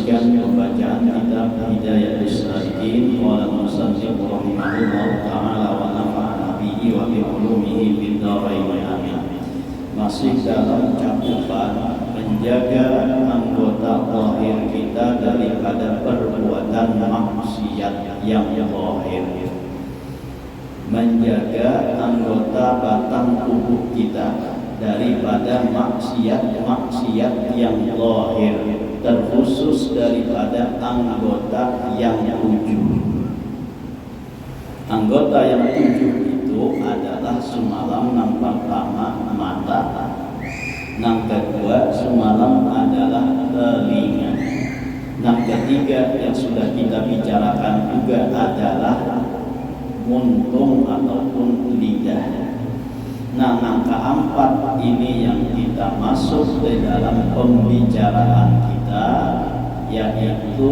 meneruskan pembacaan kitab Hidayatus Salikin qala al-musannif rahimahullah ta'ala wa nafa'ana bihi wa bi ulumihi fid dharain amin. Masih dalam cakupan menjaga anggota zahir kita daripada perbuatan maksiat yang zahir, menjaga anggota batang tubuh kita daripada maksiat-maksiat yang zahir, terkhusus daripada anggota yang 7. Anggota yang 7 itu adalah semalam yang pertama mata, yang kedua semalam adalah telinga, yang ketiga yang sudah kita bicarakan juga adalah muntung ataupun lidah. Nah, yang keempat ini yang kita masuk ke dalam pembicaraan kita, yaitu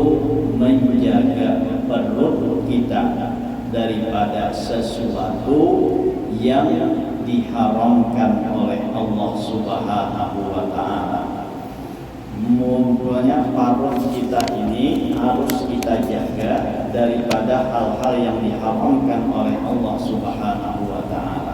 menjaga perut kita daripada sesuatu yang diharamkan oleh Allah Subhanahu wa ta'ala. Mungkinnya perut kita ini harus kita jaga daripada hal-hal yang diharamkan oleh Allah Subhanahu wa ta'ala.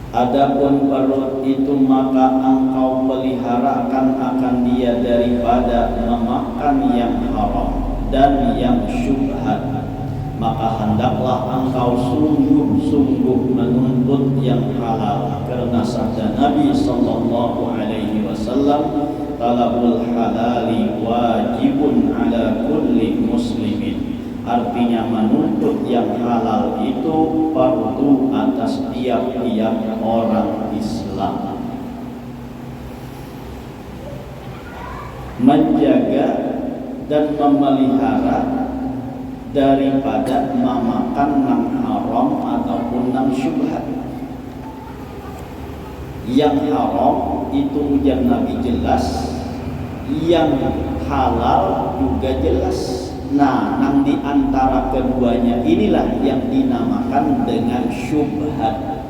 Adapun perut itu maka engkau peliharakan akan dia daripada memakan yang haram dan yang syubhat, maka hendaklah engkau sungguh-sungguh menuntut yang halal, karena sabda Nabi sallallahu alaihi wasallam, talabul halali wajibun ala kulli muslimin. Artinya menuntut yang halal itu fardu atas tiap-tiap orang Islam. Menjaga dan memelihara daripada memakan yang haram ataupun yang syubhat. Yang haram itu ujar Nabi jelas, yang halal juga jelas. Nah, yang di antara keduanya inilah yang dinamakan dengan syubhat.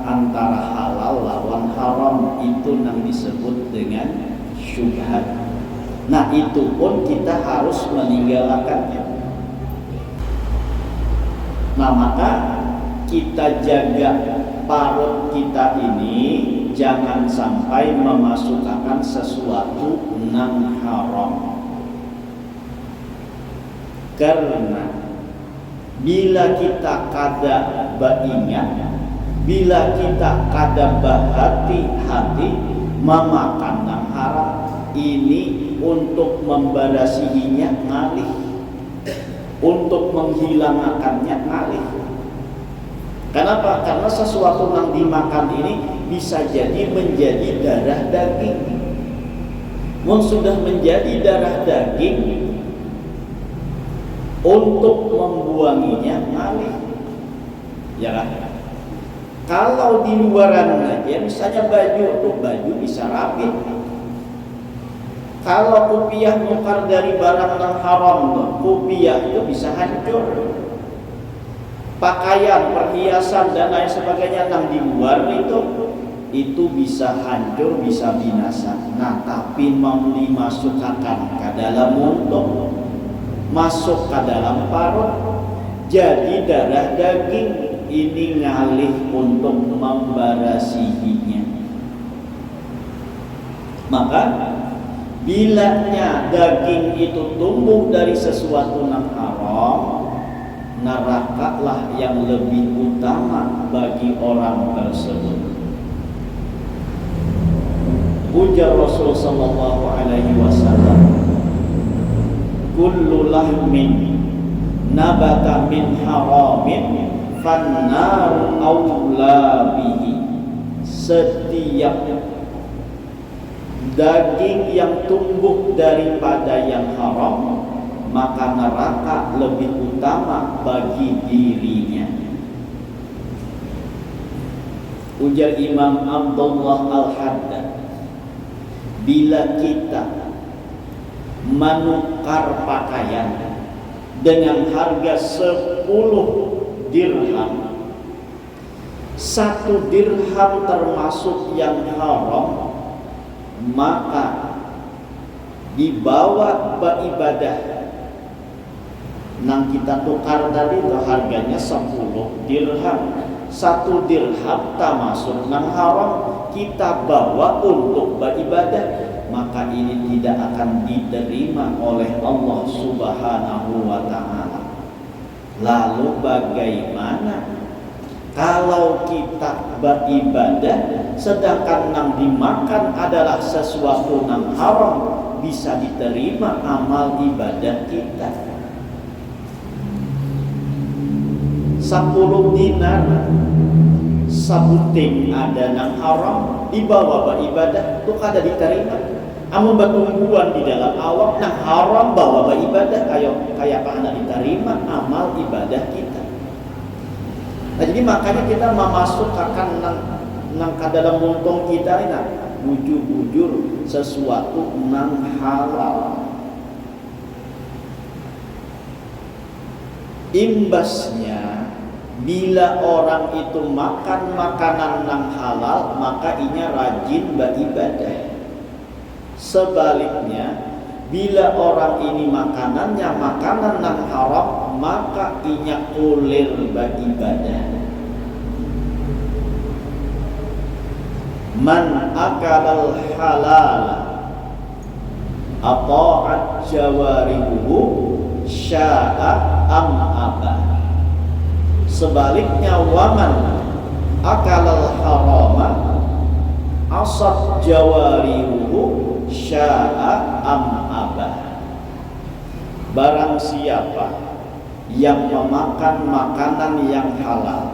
Antara halal lawan haram itu yang disebut dengan syubhat. Nah, itu pun kita harus meninggalkannya. Nah, maka kita jaga perut kita ini jangan sampai memasukkan sesuatu yang haram. Karena bila kita kada beringat, bila kita kada berhati-hati memakan yang haram, ini untuk membarasihinya ngalih, untuk menghilangkannya ngalih. Kenapa? Karena sesuatu yang dimakan ini bisa jadi menjadi darah daging. Sudah menjadi darah daging, untuk membuanginya ngalih, ya kan? Kalau di luaran aja, misalnya baju bisa rapit. Kalau kopiah nukar dari barang yang haram, kopiah itu bisa hancur. Pakaian, perhiasan dan lain sebagainya yang di luar itu bisa hancur, bisa binasa. Nah, tapi mau dimasukkan ke dalam mulut, masuk ke dalam perut, jadi darah daging, ini ngalih untuk membarasihinya. Maka bilanya daging itu tumbuh dari sesuatu yang haram, nerakalah yang lebih utama bagi orang tersebut. Ujar Rasul sallallahu alaihi wasallam, kullu lahmin nabata min haramin fannaru awla bihi. Setiap daging yang tumbuh daripada yang haram, maka neraka lebih utama bagi dirinya. Ujar Imam Abdullah Al-Haddad, bila kita menukar pakaian dengan harga 10 dirham, 1 dirham termasuk yang haram, maka dibawa beribadah nang kita tukar tadi itu harganya 10 dirham. 1 dirham termasuk nang haram, kita bawa untuk beribadah, maka ini tidak akan diterima oleh Allah Subhanahu wa ta'ala. Lalu bagaimana kalau kita beribadah sedangkan nang dimakan adalah sesuatu nang haram, bisa diterima amal ibadah kita? 10 dinar sabuting ada nang haram dibawa beribadah itu kada diterima. Amun bertumbuhan di dalam awak nang haram bawa beribadah kayak apa anda diterima amal ibadah kita. Nah, jadi makanya kita memasukkan nang ke dalam muntong kita ini bujur-bujur sesuatu nang halal. Imbasnya bila orang itu makan makanan nang halal, maka inya rajin beribadah. Sebaliknya, bila orang ini makanannya makanan nang haram, maka inya kulir beribadah. Man akalal halal ata'at jawarihu sya'a am abah. Sebaliknya, waman akalal harama asad jawarihu sya'a am abah. Barang siapa yang memakan makanan yang halal,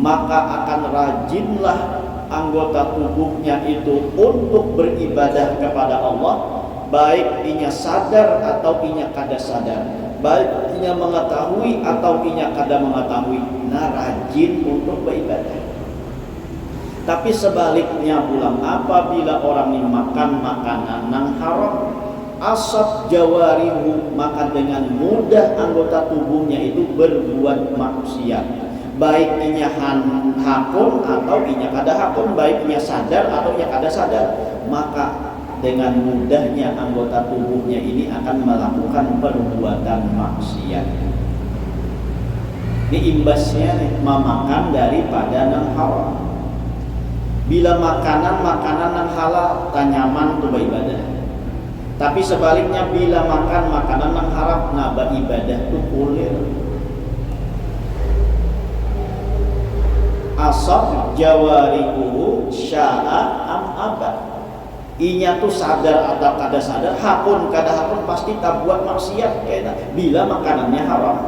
maka akan rajinlah anggota tubuhnya itu untuk beribadah kepada Allah, baik inya sadar atau inya kada sadar, baik inya mengetahui atau inya kada mengetahui, nah rajin untuk beribadah. Tapi sebaliknya pulang, apabila orang ini makan makanan yang haram, asab jawarihu, maka dengan mudah anggota tubuhnya itu berbuat maksiat, baik inya hakun atau inya kada hakun, baik inya sadar atau inya kada sadar, maka dengan mudahnya anggota tubuhnya ini akan melakukan perbuatan maksiat. Ini imbasnya nih, memakan daripada nang haram. Bila makanan yang halal, tak nyaman untuk beribadah. Tapi sebaliknya, bila makan makanan yang haram, nah beribadah itu kulir. Asab jawarihu sya'a am abad. Inya tuh sadar atau kada sadar, hakun kada hakun, pasti tak buat maksiat kena bila makanannya haram.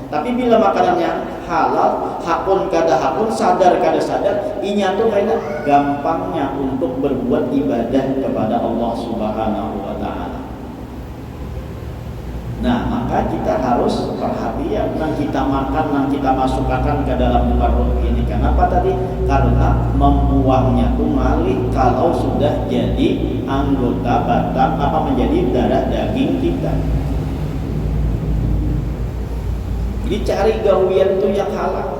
Tapi bila makanannya halal, hakun kada hakun, sadar kada sadar, inya tuh kena gampangnya untuk berbuat ibadah kepada Allah Subhanahu wa ta'ala. Nah, maka kita harus perhatian nang kita makan, nang kita masukkan ke dalam perut ini. Kenapa tadi? Karena membuangnya tuh malih kalau sudah jadi anggota badan, apa menjadi darah daging kita. Jadi cari gawian tuh yang halal.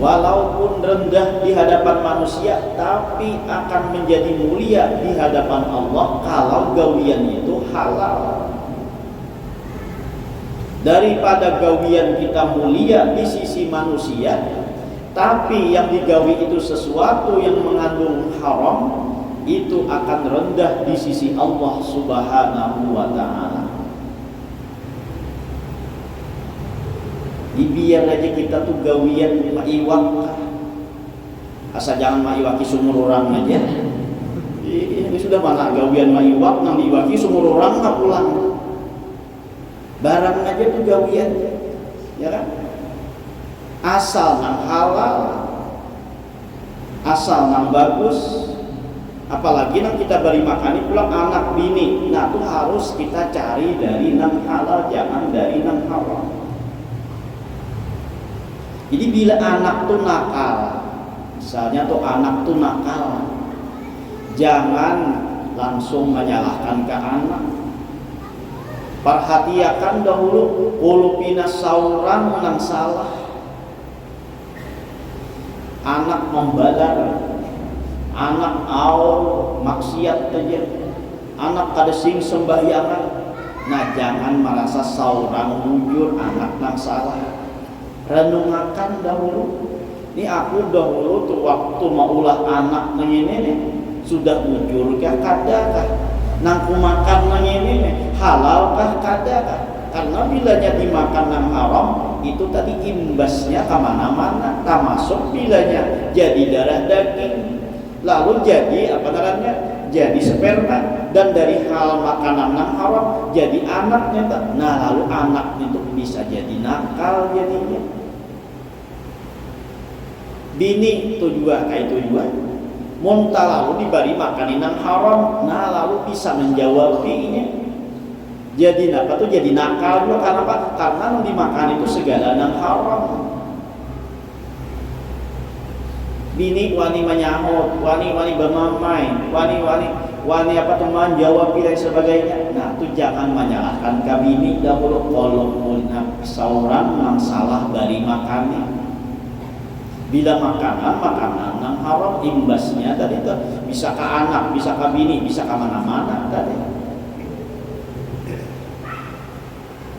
Walaupun rendah di hadapan manusia, tapi akan menjadi mulia di hadapan Allah kalau gawian itu halal. Daripada gawian kita mulia di sisi manusia, tapi yang digawi itu sesuatu yang mengandung haram, itu akan rendah di sisi Allah Subhanahu wa ta'ala. Biar aja kita tuh gawian maiwak, asal jangan maiwaki sumur orang aja. Ini sudah mana gawian maiwak nang diiwaki sumur orang nggak pulang. Barang aja tuh gawian, ya kan? Asal nang halal, asal nang bagus, apalagi nang kita beri makan pulang anak bini, nah tuh harus kita cari dari nang halal, jangan dari nang haram. Jadi bila anak tuh nakal, misalnya tuh anak tuh nakal, jangan langsung menyalahkan ke anak. Perhatikan dahulu ulupina sauran nang salah. Anak membalar, anak maksiat aja, anak kada sing sembahyangan. Nah, jangan merasa seorang bujur anak nang salah. Renungakan dahulu. Ini aku dahulu tuh waktu mau ulah anak nang ini nih, sudah bujur kah kada kah? Nang ku makan nang ini nih, halal kah kada kah? Karena bilanya dimakan nang haram itu tadi imbasnya kemana-mana, termasuk bilanya jadi darah daging, lalu jadi apa namanya, jadi sperma, dan dari hal makanan nang haram jadi anaknya. Nah, lalu anaknya itu bisa jadi nakal jadinya. Bini tujuan kayak tujuan muntah lalu diberi makanin nang haram, nah lalu bisa menjawabinya. Jadi apa tuh jadi nakal juga karena apa? Karena yang dimakan itu segala nang haram. Bini wani menyahut, wani bermamai, wani apa tuh menjawab dan sebagainya. Nah, itu jangan menyalahkan ke bini dahulu, walaupun seorang yang salah bari makannya. Bila makanan nang haram imbasnya tadi itu bisa ke anak, bisa ke bini, bisa ke mana-mana tadi.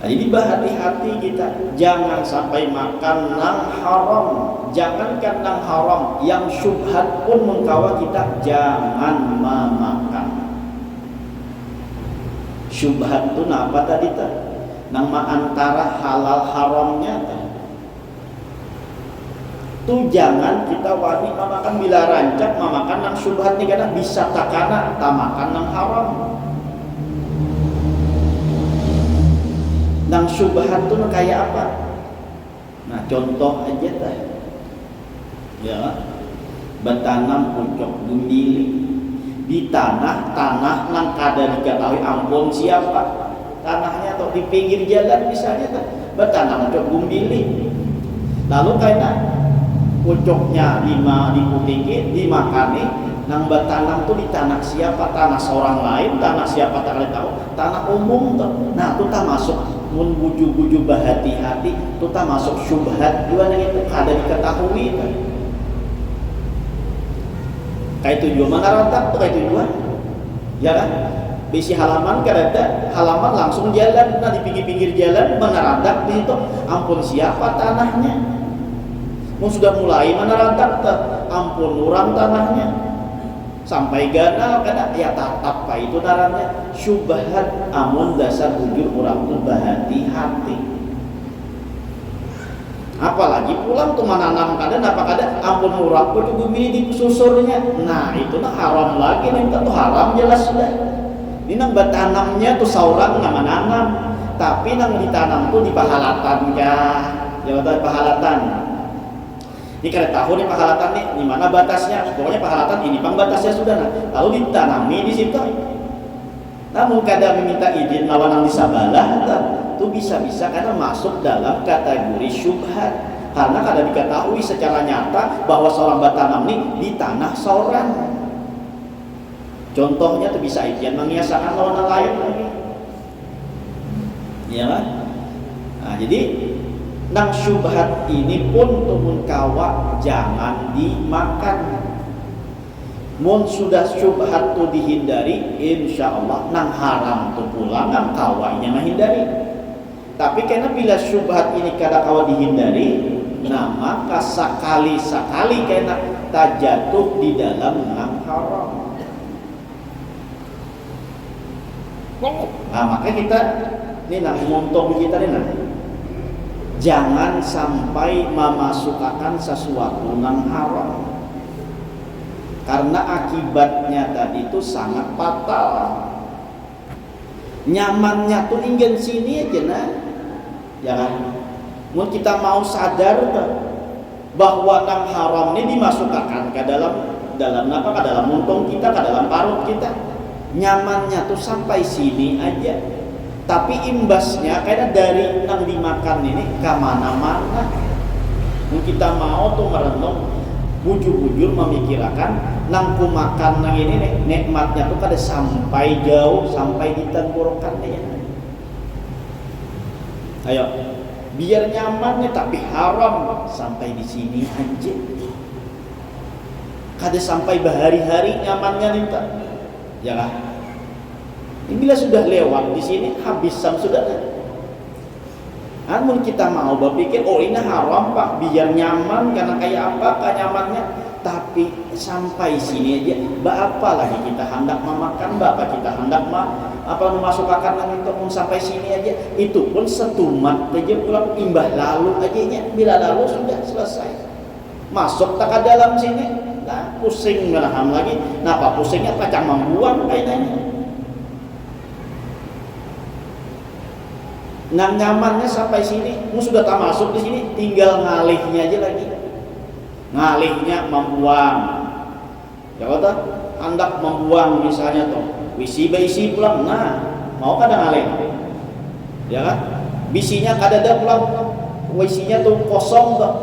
Jadi berhati-hati kita, jangan sampai makan nang haram. Jangankan nang haram, yang syubhat pun mengkawa kita jangan memakan. Syubhat itu apa tadi tak? Nang antara halal haramnya tu jangan kita wani memakan bila rancak memakan nang syubhat ni karena bisa takana makan nang haram. Nang syubhat tu kayak apa? Nah, contoh aja tah. Ya, bertanam pucuk gumbili di tanah nang kada diketahui ampun siapa. Tanahnya atau di pinggir jalan misalnya tah, bertanam pucuk gumbili. Lalu kayak pucuknya diputiki, dimakani, nang bertanam tuh di tanah siapa? Tanah seorang lain, tanah siapa tak tahu, tanah umum tuh. Nah, itu tak masuk mun buju-buju berhati-hati, itu tak masuk syubhat juga yang itu kada diketahui tuh. Kayak tujuan mana rantak tuh kayak tujuan, ya kan? Bisi halaman kada ada, halaman langsung jalan, nah di pinggir-pinggir jalan mana rantak di itu, ampun siapa tanahnya? Mau sudah mulai mana rantak ampun orang tanahnya sampai ganal kada ya tatap apa itu narannya syubhat. Amun dasar bujur orang tuh berhati-hati, apalagi pulang tuh menanam kada apa kada ampun orang tuh juga di susurnya. Nah itu nah haram lagi nih, tuh haram jelas sudah. Ini nang bertanamnya tuh seorang nggak menanam, tapi nang ditanam tuh di pahalatan kah, jawatan pahalatan. Ini kada tahu nih pahalatan nih di mana batasnya. Pokoknya pahalatan ini pang batasnya sudah. Nah, lalu ditanami di situ. Namun kada meminta izin lawan yang disabalah, itu bisa-bisa karena masuk dalam kategori syubhat. Karena kada diketahui secara nyata bahwa seorang bertanam nih di tanah seorang. Contohnya tuh bisa izin mengiasakan lawan lain lagi. Iya kan? Nah, jadi nang syubhat ini pun tumun kawa jangan dimakan. Mun sudah syubhat tu dihindari, insya Allah nang haram tu pula nang kawanya menghindari. Tapi karena bila syubhat ini kada kawa dihindari, nah maka sekali-sekali kena tak jatuh di dalam nang haram. Nah maka kita ini nang montong kita ini nah, jangan sampai memasukkan sesuatu nang haram, karena akibatnya tadi itu sangat fatal. Nyamannya tuh tinggal sini aja nah, ya kan? Mau kita mau sadar bahwa nang haram ini dimasukkan ke dalam apa? Ke dalam muntong kita, ke dalam parut kita. Nyamannya tuh sampai sini aja. Tapi imbasnya karena dari nang dimakan ini ke mana-mana. Kita mau tuh merenung, bujur-bujur memikirkan nang ku makan nang ini nih, nikmatnya tuh kada sampai jauh, sampai di tenggorokannya ya. Ayo, biar nyaman nih tapi haram sampai di sini aja. kada sampai berhari-hari nyamannya nih tak, ya kan? Ini bila sudah lewat di sini habisan sudah. Namun kita mau berpikir, oh ini haram pak, biar nyaman karena kayak apa nyamannya. Tapi sampai sini aja, apa lagi kita hendak memakan, apa kita hendak memasukkan langit untuk sampai sini aja. Itu pun setumat aja pulang imbah lalu aja nya. Bila lalu sudah selesai, masuk tak ke dalam sini, nah pusing melaham lagi. Napa pusingnya pacang membuang kayaknya. Nah nyamannya sampai sini, sudah tak masuk di sini, tinggal ngalihnya aja lagi. Ngalihnya membuang, ya kata hendak membuang misalnya tuh bisi pulang, nah mau kada ngalih, ya kan? Bisinya kada ada pulang, wisinya tuh kosong tuh,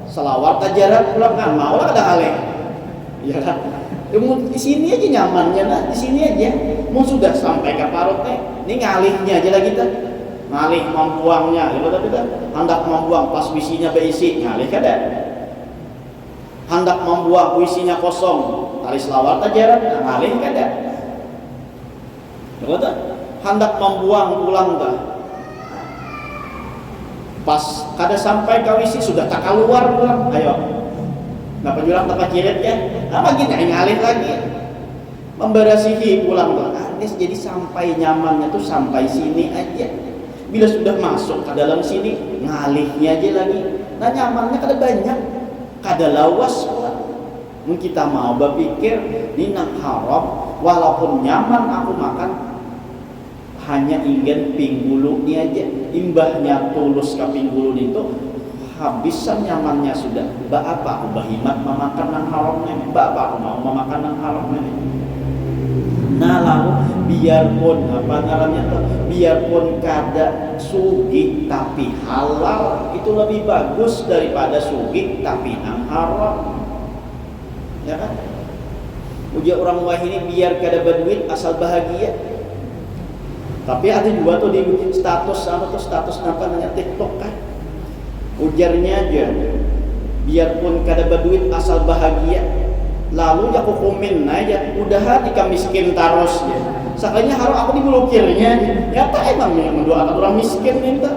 selawar tajaran pulang, nah mau lah kada ngalih, ya kan? Di sini aja nyamannya, nah di sini aja, mau sudah sampai ke parutnya, ini ngalihnya aja lagi kita, ngalih membuangnya, ya kata kita hendak membuang pas bisinya berisi, ngalih kada. Hendak membuang puisinya kosong, tali selawar tajaran, ngalih kada. Betul? Hendak membuang pulang dah. Pas kada sampai ke wisi sudah tak keluar pulang. Ayo. Napa jurang tak cirit ya? Apa gini ngalih lagi. Memberasihi pulang dah. Jadi sampai nyamannya tuh sampai sini aja. Bila sudah masuk ke dalam sini, ngalihnya aja lagi. Nah nyamannya kada banyak. Kada lawas pula. Kita mau berpikir ini nak haram, walaupun nyaman aku makan, hanya ingin pinggulu ni aja, imbahnya tulus ke pinggulu itu habisan nyamannya sudah. Apa aku bahimat memakan yang haramnya, apa aku mau memakan yang haramnya. Nah lalu biarpun apa namanya tuh, biarpun kada sugih tapi halal, itu lebih bagus daripada sugih tapi nang haram, ya kan? Ujar orang wah ini biar kada berduit asal bahagia. Tapi ada juga tuh di status apa namanya TikTok kan, ujarnya aja biarpun kada berduit asal bahagia. Lalu ya aku komen aja, udah jika miskin terus ya. Sekalinya harus aku diblokirnya. Ya tak emang yang mendoakan orang miskin minta.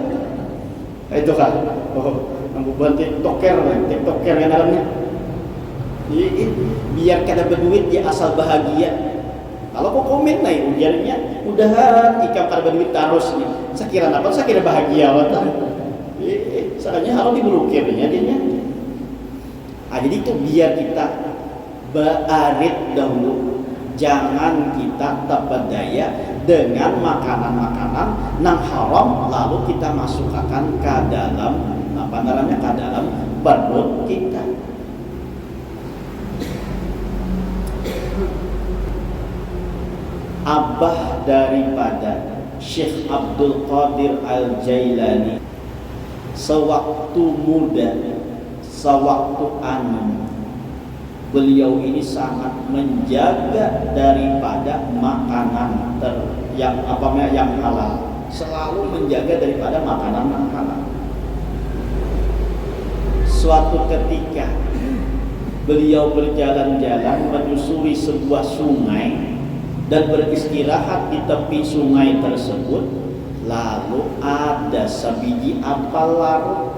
Itu kan. Oh, aku buat TikToker yang dalamnya. Jadi biar kada berduit ya asal bahagia. Kalau aku komen naik ujarnya, udah jika kada berduit terus nih. Sekira apa? Sekira bahagia wata. Sekalinya harus diblokirnya dia. Jadi itu biar kita berarit dahulu, jangan kita terpedaya dengan makanan-makanan yang haram lalu kita masukkan ke dalam apa namanya, ke dalam perut kita. Abah daripada Syekh Abdul Qadir Al-Jailani sewaktu muda, sewaktu beliau ini sangat menjaga daripada makanan yang halal, selalu menjaga daripada makanan yang halal. Suatu ketika beliau berjalan-jalan menyusuri sebuah sungai dan beristirahat di tepi sungai tersebut, lalu ada sebiji apel larut.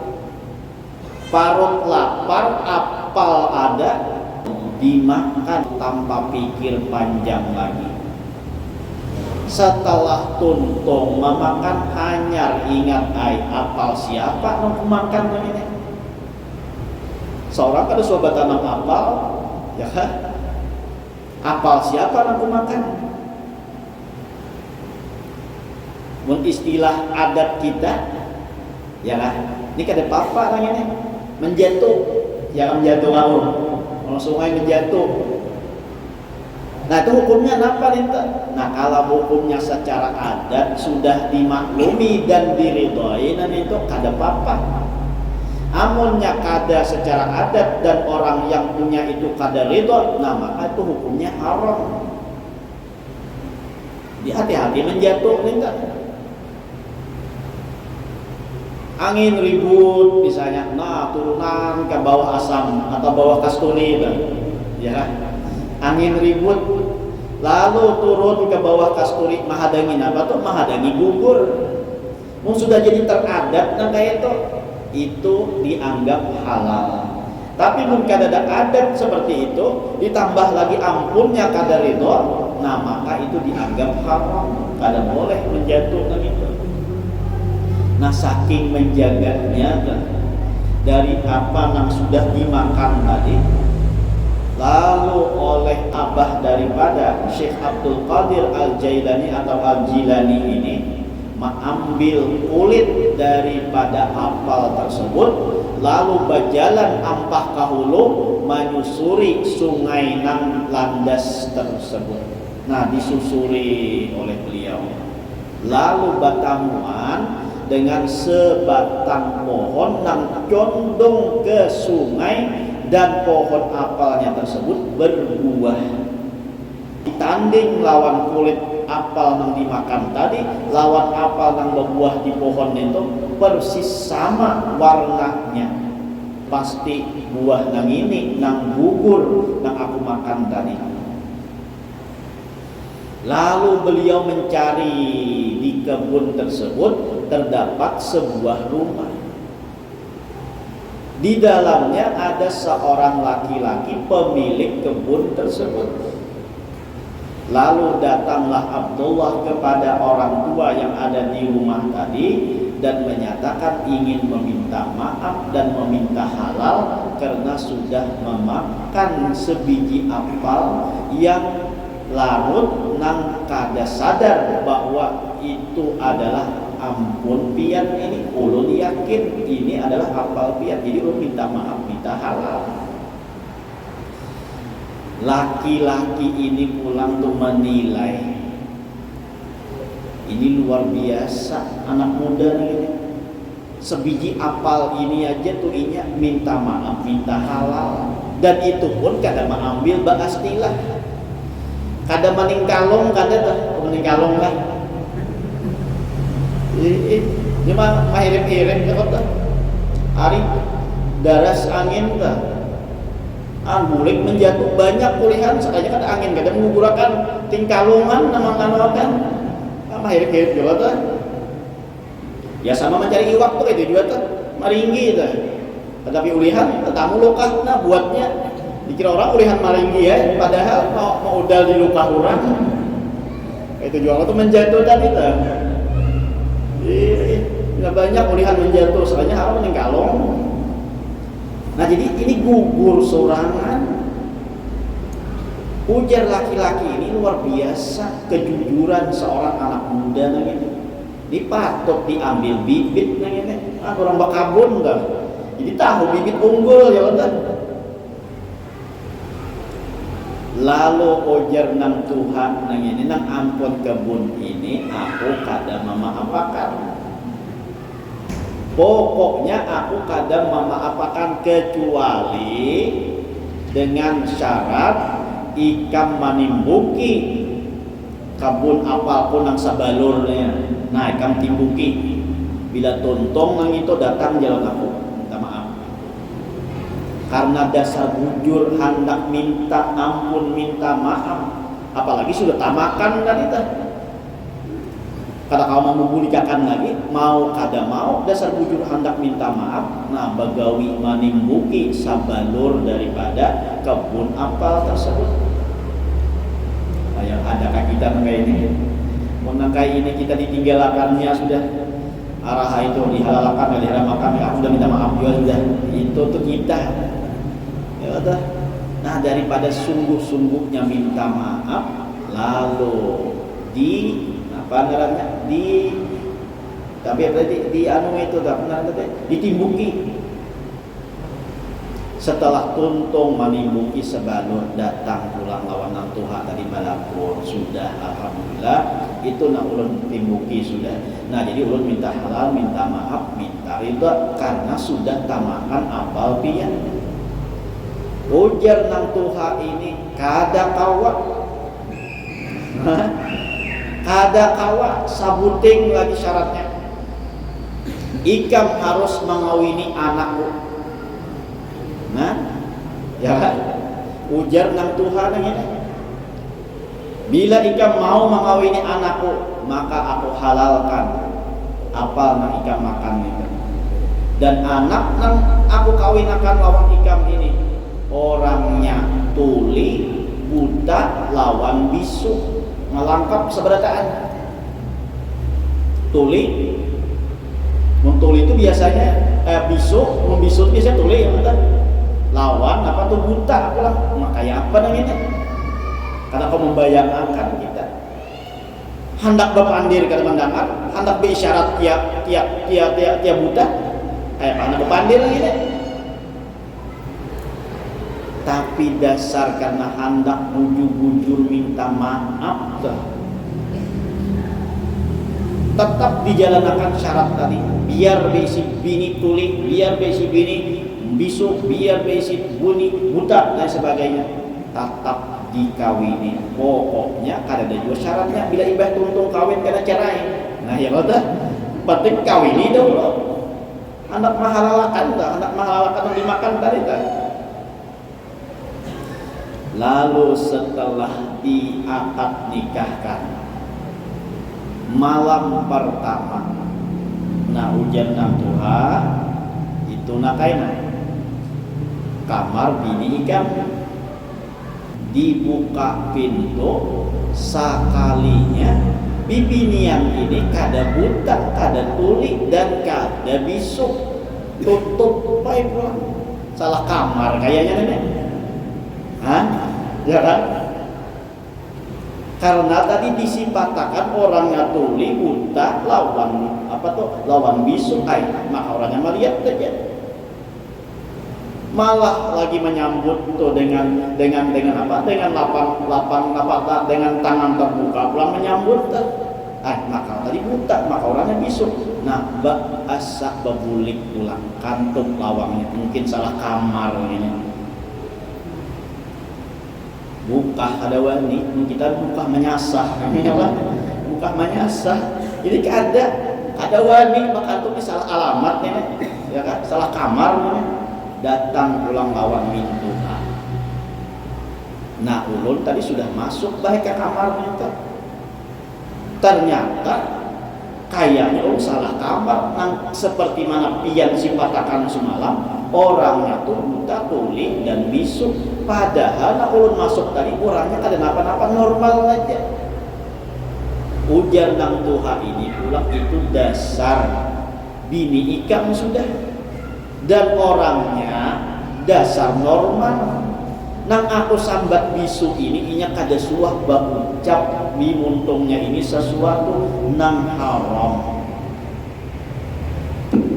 Parut lapar, apel ada, dimakan tanpa pikir panjang lagi. Setelah tuntung memakan, hanyar ingat apel siapa yang makan ini. Seorang kada sobat tanam apel, ya kan? Apel siapa yang makan? Mun istilah adat kita, ya kan? Ini kada apa-apa namanya, menjatuh, ya menjatuh ngawur. Kalau sungai menjatuh, nah itu hukumnya apa nih? Nah kalau hukumnya secara adat sudah dimaklumi dan diridhoi, dan itu kada apa-apa. Amunnya kada secara adat dan orang yang punya itu kada ridho, nah maka itu hukumnya haram. Hati-hati menjatuh nih. Angin ribut misalnya, nah turunan ke bawah asam atau bawah kasturi, ya angin ribut, lalu turun ke bawah kasturi mahadangin apa tuh, mahadangi gugur, sudah jadi teradat nah kayak itu dianggap halal. Tapi mungkin ada adat seperti itu, ditambah lagi ampunnya kadar itu, nah maka itu dianggap haram, kada boleh menjatuhkan itu. Nah saking menjaganya dari apa yang sudah dimakan tadi, lalu oleh abah daripada Syekh Abdul Qadir Al-Jailani atau Al-Jilani ini mengambil kulit daripada apel tersebut, lalu berjalan ampah kahulu menyusuri sungai nang landas tersebut. Nah disusuri oleh beliau, lalu bertemuan dengan sebatang pohon yang condong ke sungai dan pohon apelnya tersebut berbuah. Ditanding lawan kulit apel yang dimakan tadi, lawan apel yang berbuah di pohon itu persis sama warnanya. Pasti buah yang ini yang gugur yang aku makan tadi. Lalu beliau mencari di kebun tersebut, terdapat sebuah rumah. Di dalamnya ada seorang laki-laki pemilik kebun tersebut. Lalu datanglah Abdullah kepada orang tua yang ada di rumah tadi dan menyatakan ingin meminta maaf dan meminta halal karena sudah memakan sebiji apel yang larut nang kada sadar bahwa itu adalah ampun pian. Ini ulun yakin ini adalah apel pian, jadi ulun minta maaf, minta halal. Laki-laki ini pulang tuh menilai, ini luar biasa anak muda ini, sebiji apel ini aja tuh inya minta maaf, minta halal, dan itu pun kada mengambil ba'astilah, kada meningkalong, kada tuh meningkalong lah. Ini mah mahirip-hirip ke kota. Hari daras angin dah. Bulik menjatuh banyak kulihan sekalinya kan angin kada mengugurakan tingkalungan nama-namakan. Mahirip-hirip juga tuh. Ya sama mencari iwak tuh itu juga tuh. Maringgi tuh. Tetapi ulihan tetamu lokah nah buatnya. Dikira orang ulihan maringgi ya, padahal mau udal di luka orang. Itu juga tuh menjatuh tadi tuh. Tidak banyak ulihan menjatuh, soalnya harus meninggalong. Nah jadi ini gugur sorangan. Ujar laki-laki ini luar biasa kejujuran seorang anak muda nang ini. Ini patut diambil bibit nang ini. Orang bakabun enggak. Jadi tahu bibit unggul ya udah. Lalu ujar nang Tuhan nang ini nang ampun kebun ini aku kada memaafakan. Pokoknya aku kada memaafakan kecuali dengan syarat ikam manimbuki kebun apapun nang sabalurnya. Nah ikam timbuki. Bila tontong nang itu datang jalan aku minta maaf. Karena dasar bujur hendak minta ampun, minta maaf, apalagi sudah tamakan tadi tah. Kada kau mau membulikakan lagi, mau kada mau, dasar bujur hendak minta maaf. Nah bagawi manimbuki sabalur daripada kebun apel tersebut. Yang adakah kita kayak ini? Menangkai ini kita ditinggalkannya sudah arah itu dihalalkan, diharamkan, aku sudah minta maaf juga sudah. Itu tuh kita. Ya udah. Nah daripada sungguh-sungguhnya minta maaf, lalu apa namanya tapi berarti di anu itu tak benar tadi ditimbuki. Setelah tuntung manimbuki sebalur datang pulang lawan nang Tuhan tadi balapur sudah alhamdulillah itu nak ulun timbuki sudah. Nah jadi ulun minta halal, minta maaf, minta ridha karena sudah tamakan apal pian. Ujar nang Tuhan ini kada kawat. Kada kawa sabuting lagi syaratnya. Ikam harus mengawini anakku. Nah, ya kan? Ujar nang Tuhan yang ini, bila ikam mau mengawini anakku, maka aku halalkan apa nang ikam makan itu. Dan anak nang aku kawinakan lawan ikam ini, orangnya tuli, buta, lawan bisu, ngelangkap seberataan. Tuli, tuli itu biasanya bisu biasanya tuli ya kan? Lawan apa tuh buta, pulang makanya apa namanya? Karena kau membayangkan kita hendak berpandir kada mendengar, hendak berisyarat tiap buta, kayak mana berpandir gitu. Tapi dasar karena hendak bujur-bujur minta maaf, tetap dijalankan syarat tadi. Biar besi bini tuli, biar besi bini bisu, biar besi buni buta dan sebagainya, tetap dikawini. Pokoknya kada ada juga syaratnya. Bila ibah tuntung kawin kena cerai. Nah ya betul. Penting kawini dulu. Anak mahalalakan dah, anak mahalalakan yang dimakan tadi dah. Lalu setelah diakad nikahkan, malam pertama, nah ujian nang Tuhan itu nakaina kamar bini ikam, dibuka pintu sakalinya bibinian ini kada buta, kada tuli dan kada bisu, tutup baik pulang. Salah kamar kayaknya nenek. Hah? Ya kan? Karena tadi disipatakan orangnya tuli, buta, lawan apa tuh? Lawan bisu, maka orangnya melihat saja. Malah lagi menyambut tuh dengan apa? Dengan lapang apa? Dengan tangan terbuka pulang menyambut tuh. Maka tadi buta, maka orangnya bisu. Nah, asak bebulik pulang, kantuk lawangnya. Mungkin salah kamar ini. Buka ada wani, kita buka menyasah, buka menyasah. Jadi ada wani, maka itu salah alamat nih, ya kan? Salah kamar nih. Datang pulang lawan pintu. Nah ulun tadi sudah masuk baik ke kamar itu. Ternyata kayaknya salah kamar. Nah, seperti mana pian sipatakan semalam, orangnya tuh buta, tuli dan bisu. Padahal nak ulun masuk tadi orangnya kada napa-napa, normal aja. Ujar nang Tuhan ini pulang itu dasar bini ikam sudah, dan orangnya dasar normal. Nang aku sambat bisu ini inya kada suah berucap bimuntungnya ini sesuatu nang haram.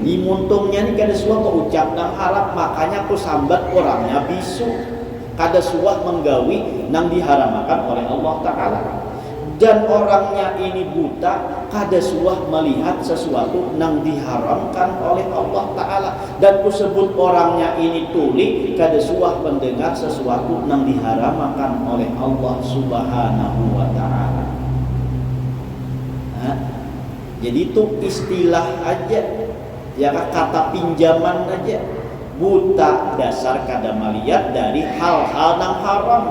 Dimuntungnya ini kada suah berucap nang haram, makanya aku sambat orangnya bisu. Kada suah menggawi nang diharamakan oleh Allah Ta'ala. Dan orangnya ini buta, kada suah melihat sesuatu nang diharamkan oleh Allah Ta'ala. Dan kusebut orangnya ini tuli, kada suah mendengar sesuatu nang diharamakan oleh Allah Subhanahu wa Ta'ala. Jadi itu istilah aja, ya kata pinjaman aja. Buta dasar kada melihat dari hal-hal nang haram.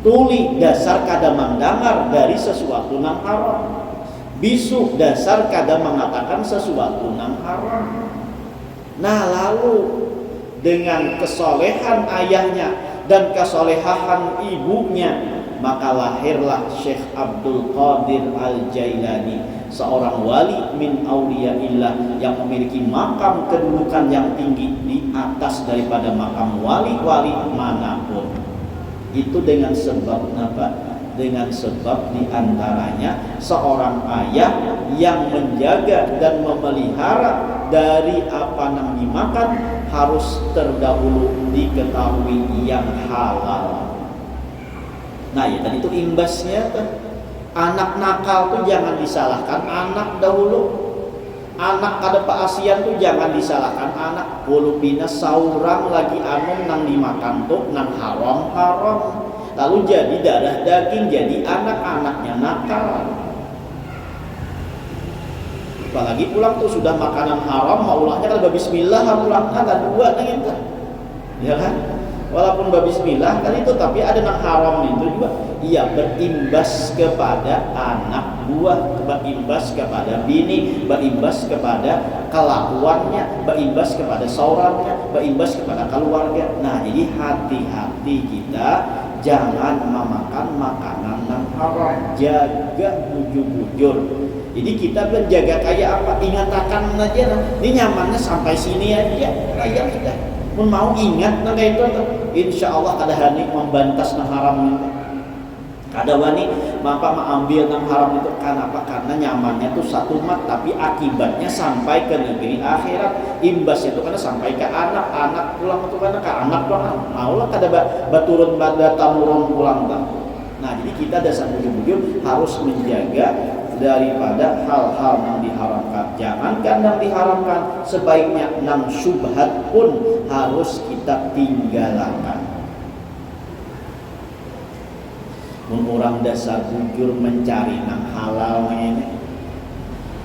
Tuli dasar kada mendengar dari sesuatu nang haram. Bisu dasar kada mengatakan sesuatu nang haram. Nah lalu dengan kesolehan ayahnya dan kesolehan ibunya, maka lahirlah Syekh Abdul Qadir Al-Jailani, seorang wali min auliyaillah yang memiliki makam kedudukan yang tinggi di atas daripada makam wali-wali manapun. Itu dengan sebab apa? Dengan sebab diantaranya seorang ayah yang menjaga dan memelihara dari apa yang dimakan harus terdahulu diketahui yang halal. Nah ya tadi itu imbasnya tuh. Anak nakal tuh jangan disalahkan anak dahulu. Anak kada paasian tuh jangan disalahkan anak. Kulupina saurang lagi anum nang dimakan tuh nang haram. Lalu jadi darah daging, jadi anak-anaknya nakal. Apalagi pulang tuh sudah makanan haram, maulahnya kada bismillah pulang ada dua gitu. Ya kan? walaupun bismillah kan itu, tapi ada yang haram itu juga. Iya, berimbas kepada anak buah, berimbas kepada bini, berimbas kepada kelakuannya, berimbas kepada saurannya, berimbas kepada keluarga. Nah, jadi hati-hati kita jangan memakan makanan yang haram, jaga bujur-bujur. Jadi kita menjaga kayak apa? Ingatakan aja, ini nyamannya sampai sini aja, kayak sudah. Mau ingat nah kayak itu, insya Allah kada hani membantas nang haram itu. Kada wani maka mengambil nang haram itu kenapa? Karena nyamannya tuh satu mat, tapi akibatnya sampai ke negeri akhirat. Imbasnya itu karena sampai ke anak pulang itu karena ke anak pulang. Maulah kada baturun pada tamurun pulang tak. Nah, jadi kita dasar bujur-bujur harus menjaga daripada hal-hal yang diharamkan. Jangankan yang diharamkan, sebaiknya nang syubhat pun harus kita tinggalkan. Orang dasar bujur mencari nang halal ini,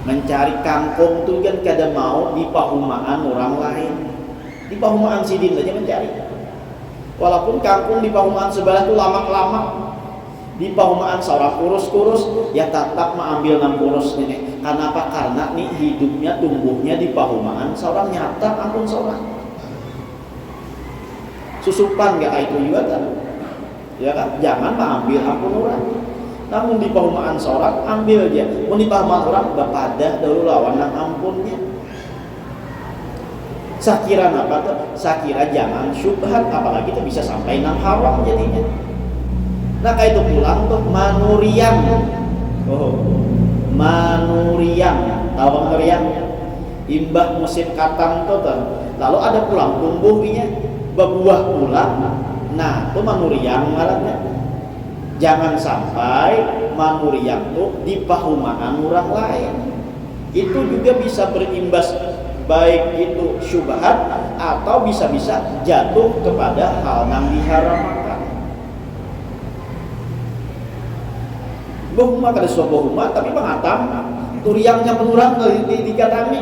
mencari kangkung tuh kan kada mau di pahumaan orang lain, di pahumaan sidin aja mencari. Walaupun kangkung di pahumaan sebelah tuh lama-lama, di pahumaan seorang kurus-kurus ya tetap mengambil nang kurus ini. Kenapa? Karena nih hidupnya tumbuhnya di pahumaan seorang nyata ampun seorang. Susupan gak kayak itu juga kan? Ya kan? Jangan mengambil ampun orang. Namun di pahumaan seorang ambil aja. Mau di pahumaan orang bapadah dahulu lawan nang ampunnya. Sakira apa tuh? Sakira jangan syubhat, apalagi itu bisa sampai nang haram jadinya. Nah kayak itu pulang tuh manuriang. Oh, manuriang. Tahu manuriang? Imbah musim katang tuh. Lalu ada pulang tumbuhnya berbuah pulang. Nah, itu manuriang ngarannya. Jangan sampai manuriang tuh di pahumaan orang lain. Itu juga bisa berimbas, baik itu syubhat atau bisa-bisa jatuh kepada hal yang diharamkan. Bohuma kada suah bohuma tapi pengatam turiangnya penurang dikatami.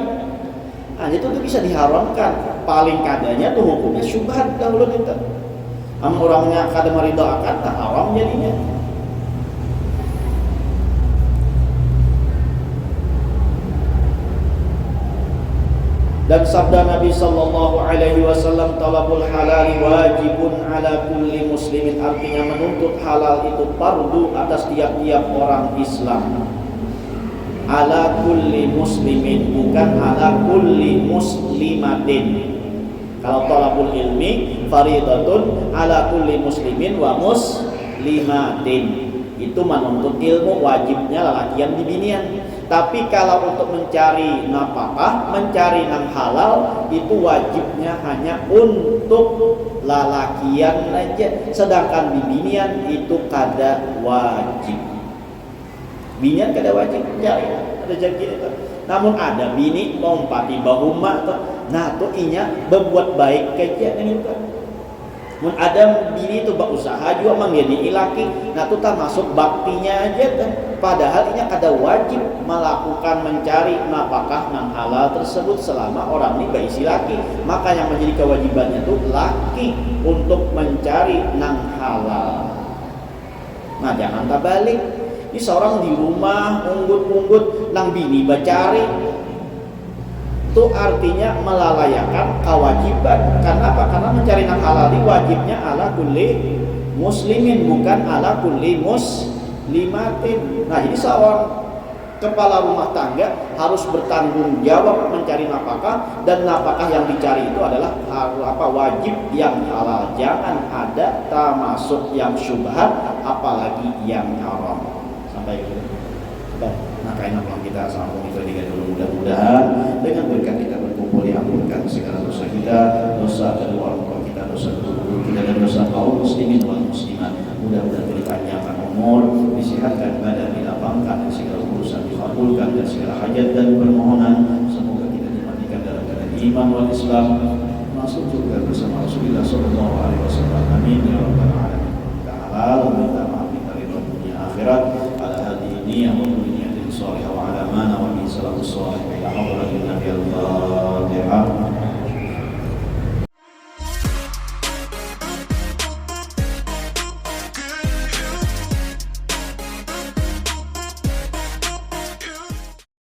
Nah, itu tuh bisa diharamkan. Paling kadanya tuh hukumnya syubhat dahulu itu. Orangnya kada meridaakan, tak haram jadinya. Dan sabda Nabi sallallahu alaihi wasallam, talabul halal wajibun ala kulli muslimin, artinya menuntut halal itu fardu atas tiap-tiap orang Islam. Ala kulli muslimin, bukan ala kulli muslimatin. Kalau talabul ilmi faridatun ala kulli muslimin wa muslimatin. Itu menuntut ilmu wajibnya lelakian di binian. Tapi kalau untuk mencari nafkah, mencari nang halal, itu wajibnya hanya untuk lelakian aja. Sedangkan di binian itu kada wajib. Binian kada wajib mencari rezeki itu. Namun ada bini lompati bahuma tuh. Nah tuh inya berbuat baik kayak gitu. Mun ada bini itu berusaha juga menjadi laki. Nah tuh tak masuk baktinya aja tuh. Padahal inya kada wajib melakukan mencari nafkah nang halal tersebut selama orang ini berisi laki. Maka yang menjadi kewajibannya tuh laki untuk mencari nang halal. Nah jangan tak balik. Ini seorang di rumah unggut-unggut nang bini bacari, itu artinya melalayakan kewajiban. Karena apa? Karena mencari nang halal ini wajibnya ala kulli muslimin, bukan ala kulli muslimatin. Nah jadi seorang kepala rumah tangga harus bertanggung jawab mencari nafkah, dan nafkah yang dicari itu adalah wajib yang halal. Jangan ada termasuk yang syubhat, apalagi yang haram. Sampai sudah, nah kain apa kita sambung itu dengan dulu. Mudah-mudahan dengan berkat kita berkumpul diampunkan segala dosa kita, dosa kedua orang tua kita, dosa guru kita, dan dosa kaum muslimin wal muslimat. Mudah-mudahan dipanjangkan umur, disehatkan badan, dilapangkan, dan segala urusan dikabulkan, dan segala hajat dan permohonan semoga kita dimatikan dalam keadaan iman wal Islam, masuk surga bersama Rasulullah sallallahu alaihi wasallam. Amin ya rabbal alamin. Ta'ala minta maaf kita di dunia akhirat. Yang mempunyai niat yang soleh wa ala mana wa bi salatu soleh ila hadratin Nabi al-Fatihah.